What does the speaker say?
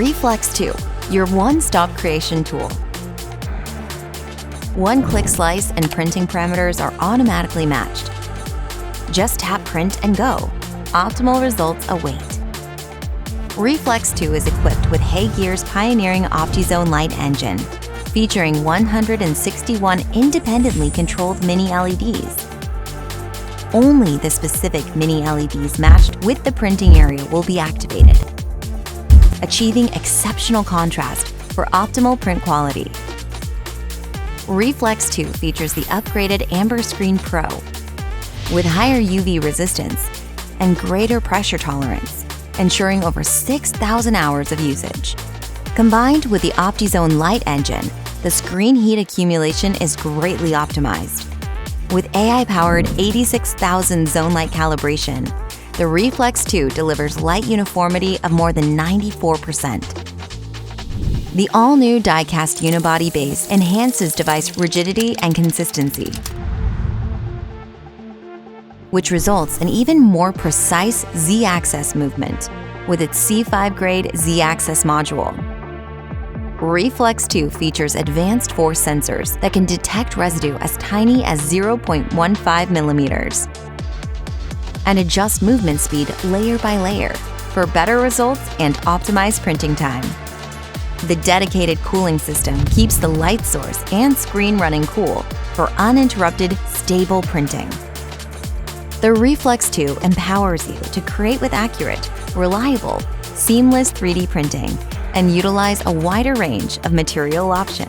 Reflex 2, your one-stop creation tool. One-click slice and printing parameters are automatically matched. Just tap print and go. Optimal results await. Reflex 2 is equipped with HeyGears' pioneering OptiZone Light Engine, featuring 161 independently controlled mini LEDs. Only the specific mini LEDs matched with the printing area will be activated, achieving exceptional contrast for optimal print quality. Reflex 2 features the upgraded Amber Screen Pro with higher UV resistance and greater pressure tolerance, ensuring over 6,000 hours of usage. Combined with the OptiZone Light Engine, the screen heat accumulation is greatly optimized. With AI-powered 86,000 zone light calibration, the Reflex 2 delivers light uniformity of more than 94%. The all-new die-cast unibody base enhances device rigidity and consistency, which results in even more precise Z-axis movement with its C5 grade Z-axis module. Reflex 2 features advanced force sensors that can detect residue as tiny as 0.15 millimeters and adjust movement speed layer by layer for better results and optimized printing time. The dedicated cooling system keeps the light source and screen running cool for uninterrupted, stable printing. The Reflex 2 empowers you to create with accurate, reliable, seamless 3D printing and utilize a wider range of material options.